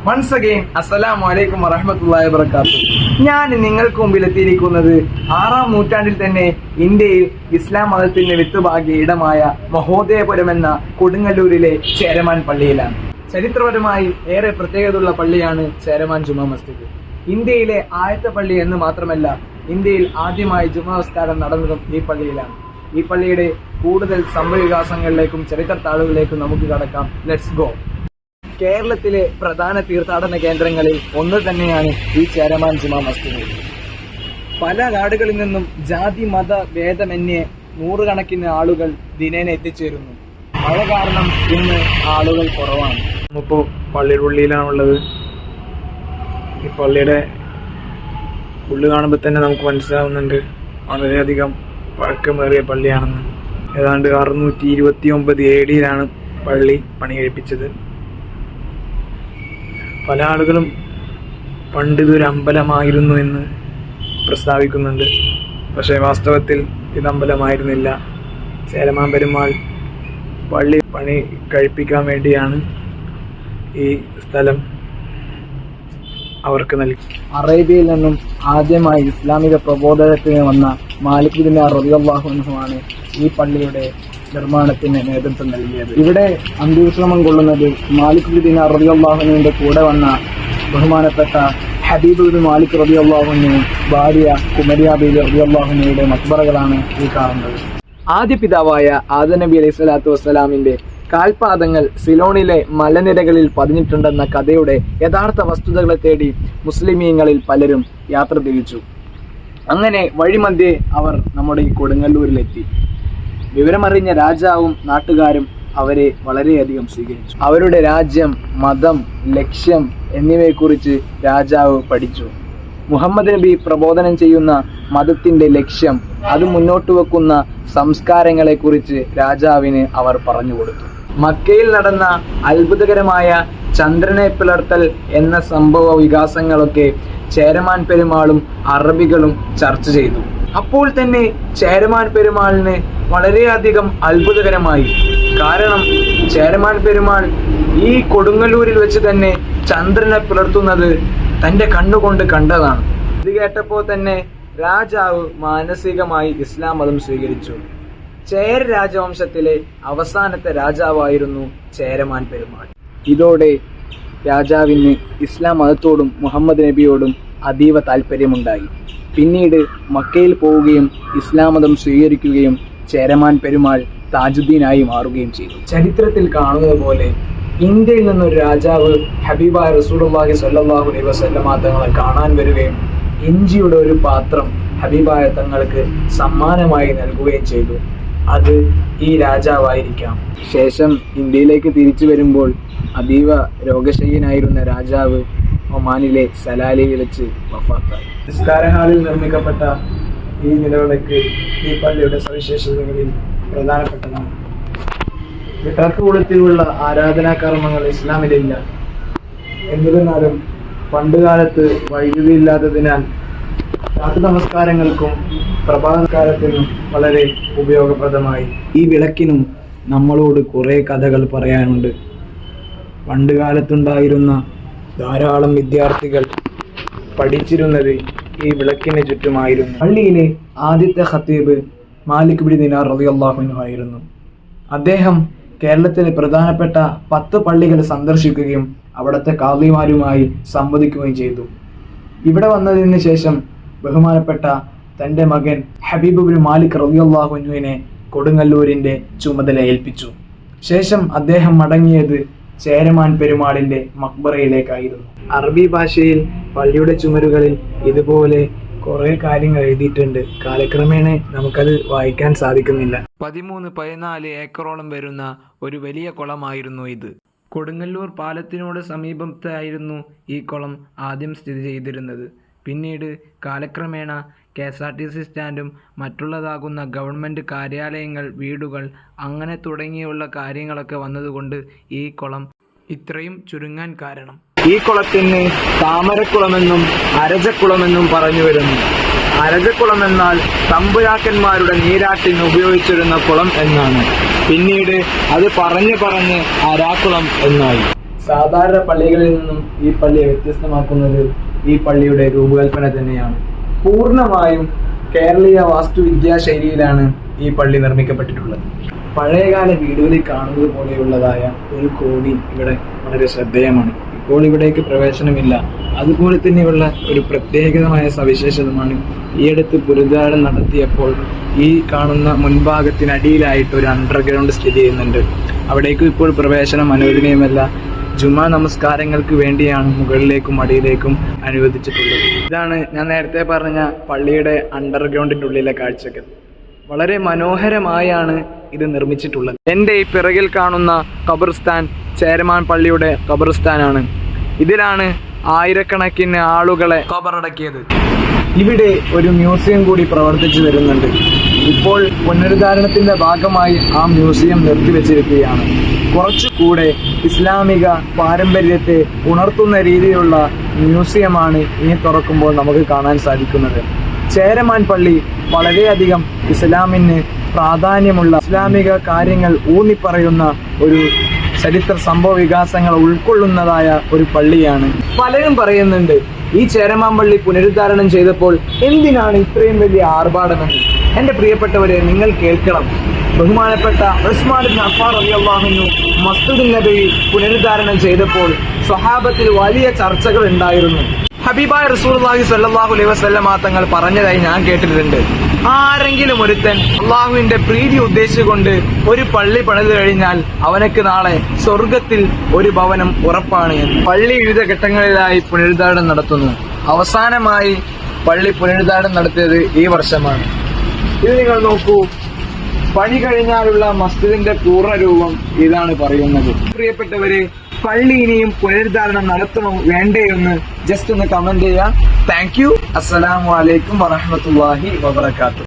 Once again അസ്സലാമു അലൈക്കും വറഹ്മത്തുള്ളാഹി വബറകാതുഹു. ഞാൻ നിങ്ങൾക്ക് മുമ്പിൽ എത്തിയിരിക്കുന്നത് 6-ാം നൂറ്റാണ്ടിൽ തന്നെ ഇന്ത്യയിൽ ഇസ്ലാം മതത്തിന് വിത്തുപാകിയ ഇടമായ മഹോദയപുരം എന്ന കൊടുങ്ങല്ലൂരിലെ ചേരമാൻ പള്ളിയിലാണ്. ചരിത്രപരമായി ഏറെ പ്രത്യേകതയുള്ള പള്ളിയാണ് ചേരമാൻ ജുമാ മസ്ജിദ്. ഇന്ത്യയിലെ ആദ്യത്തെ പള്ളി എന്ന് മാത്രമല്ല, ഇന്ത്യയിൽ ആദ്യമായി ജുമാ നമസ്കാരം നടന്നതും ഈ പള്ളിയിലാണ്. ഈ പള്ളിയുടെ കൂടുതൽ സംഭവവികാസങ്ങളിലേക്കും ചരിത്ര താളുകളിലേക്കും നമുക്ക് കടക്കാം. Let's go. കേരളത്തിലെ പ്രധാന തീർത്ഥാടന കേന്ദ്രങ്ങളിൽ ഒന്ന് തന്നെയാണ് ഈ ചേരമാൻ ജുമാ മസ്ജിദ്. പല നാടുകളിൽ നിന്നും ജാതി മത ഭേദമന്യേ നൂറുകണക്കിന് ആളുകൾ ദിനേന എത്തിച്ചേരുന്നു. മഴ കാരണം ഇന്ന് ആളുകൾ കുറവാണ്. നമ്മളിപ്പോൾ പള്ളിയുടെ ഉള്ളിലാണുള്ളത്. ഈ പള്ളിയുടെ ഉള്ളു കാണുമ്പോൾ തന്നെ നമുക്ക് മനസ്സിലാവുന്നുണ്ട് വളരെയധികം പഴക്കമേറിയ പള്ളിയാണെന്ന്. ഏതാണ്ട് 629 AD-യിലാണ് പള്ളി പണി കഴിപ്പിച്ചത്. പല ആളുകളും പണ്ട് ഇതൊരു അമ്പലമായിരുന്നു എന്ന് പ്രസ്താവിക്കുന്നുണ്ട്. പക്ഷേ വാസ്തവത്തിൽ ഇത് അമ്പലമായിരുന്നില്ല. ചേരമാൻ പെരുമാൾ പള്ളി പണി കഴിപ്പിക്കാൻ വേണ്ടിയാണ് ഈ സ്ഥലം അവർക്ക് നൽകി. അറേബ്യയിൽ നിന്നും ആദ്യമായി ഇസ്ലാമിക പ്രബോധനത്തിന് വന്ന മാലിക് ദിനാർ റളിയല്ലാഹു അൻഹു ആണ് ഈ പള്ളിയുടെ നിർമ്മാണത്തിന് നേതൃത്വം നൽകിയത്. ഇവിടെ അന്ത്യവിശ്രമം കൊള്ളുന്നത് മാലിക് ദിനാർ റളിയല്ലാഹു അൻഹുവിന്റെ കൂടെ വന്ന ബഹുമാനപ്പെട്ട ഹബീബ് ബിൻ മാലിക് റളിയല്ലാഹു അൻഹു ഭാര്യ കുമരിയ ബീവി റളിയല്ലാഹു അൻഹയുടെ മക്ബറകളാണ് ഈ കാണുന്നത്. ആദ്യ പിതാവായ ആദം നബി അലൈഹി സ്വലാത്തു വസ്സലാമിന്റെ കാൽപാദങ്ങൾ സിലോണിലെ മലനിരകളിൽ പതിഞ്ഞിട്ടുണ്ടെന്ന കഥയുടെ യഥാർത്ഥ വസ്തുതകളെ തേടി മുസ്ലിമീങ്ങളിൽ പലരും യാത്ര തിരിച്ചു. അങ്ങനെ വഴിമധ്യേ അവർ നമ്മുടെ ഈ കൊടുങ്ങല്ലൂരിലെത്തി. വിവരമറിഞ്ഞ രാജാവും നാട്ടുകാരും അവരെ വളരെയധികം സ്വീകരിച്ചു. അവരുടെ രാജ്യം, മതം, ലക്ഷ്യം എന്നിവയെക്കുറിച്ച് രാജാവ് പഠിച്ചു. മുഹമ്മദ് നബി പ്രബോധനം ചെയ്യുന്ന മതത്തിന്റെ ലക്ഷ്യം, അത് മുന്നോട്ട് വെക്കുന്ന സംസ്കാരങ്ങളെക്കുറിച്ച് രാജാവിന് അവർ പറഞ്ഞുകൊടുത്തു. മക്കയിൽ നടന്ന അത്ഭുതകരമായ ചന്ദ്രനെ പിളർത്തൽ എന്ന സംഭവ വികാസങ്ങളൊക്കെ ചേരമാൻ പെരുമാളും അറബികളും ചർച്ച ചെയ്തു. അപ്പോൾ തന്നെ ചേരമാൻ പെരുമാളിന് വളരെയധികം അത്ഭുതകരമായി. കാരണം ചേരമാൻ പെരുമാൾ ഈ കൊടുങ്ങല്ലൂരിൽ വെച്ച് തന്നെ ചന്ദ്രനെ പിളർത്തുന്നത് തൻ്റെ കണ്ണുകൊണ്ട് കണ്ടതാണ്. ഇത് കേട്ടപ്പോൾ തന്നെ രാജാവ് മാനസികമായി ഇസ്ലാം മതം സ്വീകരിച്ചു. ചേര രാജവംശത്തിലെ അവസാനത്തെ രാജാവായിരുന്നു ചേരമാൻ പെരുമാൾ. ഇതോടെ രാജാവിന് ഇസ്ലാം മതത്തോടും മുഹമ്മദ് നബിയോടും അതീവ താല്പര്യമുണ്ടായി. പിന്നീട് മക്കയിൽ പോവുകയും ഇസ്ലാം മതം സ്വീകരിക്കുകയും ചേരമാൻ പെരുമാൾ താജുദ്ദീനായി മാറുകയും ചെയ്തു. ചരിത്രത്തിൽ കാണുന്നത് പോലെ ഇന്ത്യയിൽ നിന്നൊരു രാജാവ് ഹബീബായ റസൂലുള്ളാഹി സ്വല്ലല്ലാഹു അലൈഹി വസല്ലമ തങ്ങളെ കാണാൻ വരികയും ഇഞ്ചിയുടെ ഒരു പാത്രം ഹബീബായ തങ്ങൾക്ക് സമ്മാനമായി നൽകുകയും ചെയ്തു. അത് ഈ രാജാവായിരിക്കാം. ശേഷം ഇന്ത്യയിലേക്ക് തിരിച്ചു വരുമ്പോൾ അതീവ രോഗശയ്യനായിരുന്ന രാജാവ് ഒമാനിലെ സലാലയിൽ വെച്ച് വഫാത്തായി. നിസ്കാര ഹാളിൽ നിർമ്മിക്കപ്പെട്ട ഈ നിലവിളക്ക് ഈ പള്ളിയുടെ സവിശേഷതകളിൽ പ്രധാനപ്പെട്ടതാണ്. വിളക്കുകൊളുത്തിലുള്ള ആരാധനാകർമ്മങ്ങൾ ഇസ്ലാമിലില്ല. എന്നിരുന്നാലും പണ്ടുകാലത്ത് വൈദ്യുതി ഇല്ലാത്തതിനാൽ രാത്രി നമസ്കാരങ്ങൾക്കും പ്രഭാതകാലത്തിനും വളരെ ഉപയോഗപ്രദമായി. ഈ വിളക്കിനും നമ്മളോട് കുറേ കഥകൾ പറയാനുണ്ട്. പണ്ടുകാലത്തുണ്ടായിരുന്ന ധാരാളം വിദ്യാർത്ഥികൾ പഠിച്ചിരുന്നത് ഈ വിളക്കിന് ചുറ്റുമായിരുന്നു. പള്ളിയിലെ ആദ്യത്തെ ഖത്തീബ് മാലിക് ബിൻ ദിനാർ റളിയല്ലാഹു അൻഹു ആയിരുന്നു. അദ്ദേഹം കേരളത്തിലെ പ്രധാനപ്പെട്ട 10 പള്ളികൾ സന്ദർശിക്കുകയും അവിടുത്തെ ഖാദിമാരുമായി സംവദിക്കുകയും ചെയ്തു. ഇവിടെ വന്നതിന് ശേഷം ബഹുമാനപ്പെട്ട തൻ്റെ മകൻ ഹബീബ് ബിൻ മാലിക് റളിയല്ലാഹു അൻഹുവിനെ കൊടുങ്ങല്ലൂരിൻ്റെ ചുമതല ഏൽപ്പിച്ചു. ശേഷം അദ്ദേഹം മടങ്ങിയത് ചേരമാൻ പെരുമാളിൻ്റെ മക്ബറയിലേക്കായിരുന്നു. അറബി ഭാഷയിൽ പള്ളിയുടെ ചുമരുകളിൽ ഇതുപോലെ കുറേ കാര്യങ്ങൾ എഴുതിയിട്ടുണ്ട്. കാലക്രമേണ നമുക്കത് വായിക്കാൻ സാധിക്കുന്നില്ല. 13-14 ഏക്കറോളം വരുന്ന ഒരു വലിയ കുളമായിരുന്നു ഇത്. കൊടുങ്ങല്ലൂർ പാലത്തിനോട് സമീപത്തായിരുന്നു ഈ കുളം ആദ്യം സ്ഥിതി ചെയ്തിരുന്നത്. പിന്നീട് കാലക്രമേണ KSRTC സ്റ്റാൻഡും മറ്റുള്ളതാകുന്ന ഗവൺമെൻറ് കാര്യാലയങ്ങൾ, വീടുകൾ അങ്ങനെ തുടങ്ങിയുള്ള കാര്യങ്ങളൊക്കെ വന്നതുകൊണ്ട് ഈ കുളം ഇത്രയും ചുരുങ്ങാൻ കാരണം. ഈ കുളത്തിന് താമരക്കുളമെന്നും അരജക്കുളമെന്നും പറഞ്ഞു വരുന്നു. അരജക്കുളം എന്നാൽ തമ്പുരാക്കന്മാരുടെ നീരാട്ടിന് ഉപയോഗിച്ചിരുന്ന കുളം എന്നാണ്. പിന്നീട് അത് പറഞ്ഞ് അരാക്കുളം എന്നായി. സാധാരണ പള്ളികളിൽ നിന്നും ഈ പള്ളിയെ വ്യത്യസ്തമാക്കുന്നത് ഈ പള്ളിയുടെ രൂപകൽപ്പന തന്നെയാണ്. പൂർണ്ണമായും കേരളീയ വാസ്തുവിദ്യാ ശൈലിയിലാണ് ഈ പള്ളി നിർമ്മിക്കപ്പെട്ടിട്ടുള്ളത്. പഴയകാല വീടുകളിൽ കാണുന്നത് പോലെയുള്ളതായ ഒരു കോണി ഇവിടെ വളരെ ശ്രദ്ധേയമാണ്. ഇപ്പോൾ ഇവിടേക്ക് പ്രവേശനമില്ല. അതുപോലെ തന്നെയുള്ള ഒരു പ്രത്യേകമായ സവിശേഷതമാണ് ഈയടുത്ത് പുനരുദ്ധാരണം നടത്തിയപ്പോൾ ഈ കാണുന്ന മുൻഭാഗത്തിനടിയിലായിട്ട് ഒരു അണ്ടർഗ്രൗണ്ട് സ്ഥിതി ചെയ്യുന്നുണ്ട്. അവിടേക്കും ഇപ്പോൾ പ്രവേശനം അനുവദനീയമല്ല. ജുമാ നമസ്കാരങ്ങൾക്ക് വേണ്ടിയാണ് മുകളിലേക്കും അടിയിലേക്കും അനുവദിച്ചിട്ടുള്ളത്. ഇതാണ് ഞാൻ നേരത്തെ പറഞ്ഞ പള്ളിയുടെ അണ്ടർഗ്രൗണ്ടിൻ്റെ ഉള്ളിലെ കാഴ്ചകൾ. വളരെ മനോഹരമായാണ് ഇത് നിർമ്മിച്ചിട്ടുള്ളത്. എൻ്റെ ഈ പിറകിൽ കാണുന്ന ഖബർസ്ഥാൻ ചേരമാൻ പള്ളിയുടെ ഖബർസ്ഥാനാണ്. ഇതിലാണ് ആയിരക്കണക്കിന് ആളുകളെ ഖബറടക്കിയത്. ഇവിടെ ഒരു മ്യൂസിയം കൂടി പ്രവർത്തിച്ചു വരുന്നുണ്ട്. ഇപ്പോൾ പുനരുദ്ധാരണത്തിന്റെ ഭാഗമായി ആ മ്യൂസിയം നിർത്തിവെച്ചിരിക്കുകയാണ്. കുറച്ചുകൂടെ ഇസ്ലാമിക പാരമ്പര്യത്തെ ഉണർത്തുന്ന രീതിയിലുള്ള മ്യൂസിയമാണ് ഇനി തുറക്കുമ്പോൾ നമുക്ക് കാണാൻ സാധിക്കുന്നത്. ചേരമാൻ പള്ളി വളരെയധികം ഇസ്ലാമിന് പ്രാധാന്യമുള്ള ഇസ്ലാമിക കാര്യങ്ങൾ ഊന്നിപ്പറയുന്ന ഒരു ചരിത്ര സംഭവ വികാസങ്ങൾ ഉൾക്കൊള്ളുന്നതായ ഒരു പള്ളിയാണ്. പലരും പറയുന്നുണ്ട് ഈ ചേരമാൻ പള്ളി പുനരുദ്ധാരണം ചെയ്തപ്പോൾ എന്തിനാണ് ഇത്രയും വലിയ ആർഭാടമെന്ന്. എൻ്റെ പ്രിയപ്പെട്ടവരെ, നിങ്ങൾ കേൾക്കണം. ബഹുമാനപ്പെട്ട ഉസ്മാൻ ഇബ്നു അഫ്ഫാൻ റളിയല്ലാഹു അൻഹു മസ്ജിദുൻ നബവി പുനരുദ്ധാരണം ചെയ്തപ്പോൾ സ്വഹാബത്തിൽ വലിയ ചർച്ചകൾ ഉണ്ടായിരുന്നു. ഹബീബായ റസൂലുള്ളാഹി സ്വല്ലല്ലാഹു അലൈഹി വസല്ലമ തങ്ങൾ പറഞ്ഞതായി ഞാൻ കേട്ടിട്ടുണ്ട്, ആരെങ്കിലും ഒരുത്തൻ അള്ളാഹുവിന്റെ പ്രീതി ഉദ്ദേശിച്ചുകൊണ്ട് ഒരു പള്ളി പണിതു കഴിഞ്ഞാൽ അവനക്ക് നാളെ സ്വർഗത്തിൽ ഒരു ഭവനം ഉറപ്പാണ് എന്ന്. പള്ളി വിവിധ ഘട്ടങ്ങളിലായി പുനരുദ്ധാരണം നടത്തുന്നു. അവസാനമായി പള്ളി പുനരുദ്ധാരണം നടത്തിയത് ഈ വർഷമാണ്. ഇത് നിങ്ങൾ നോക്കൂ, പണി കഴിഞ്ഞാലുള്ള മസ്ജിദിന്റെ പൂർണ്ണ രൂപം ഇതാണ് പറയുന്നത്. പ്രിയപ്പെട്ടവരെ, പള്ളി ഇനിയും പുനരുദ്ധാരണം നടത്തണോ വേണ്ടേ എന്ന് ജസ്റ്റ് ഒന്ന് കമന്റ് ചെയ്യാം. Thank you. അസ്സലാമു അലൈക്കും വറഹ്മത്തുള്ളാഹി വബറകാതുഹു.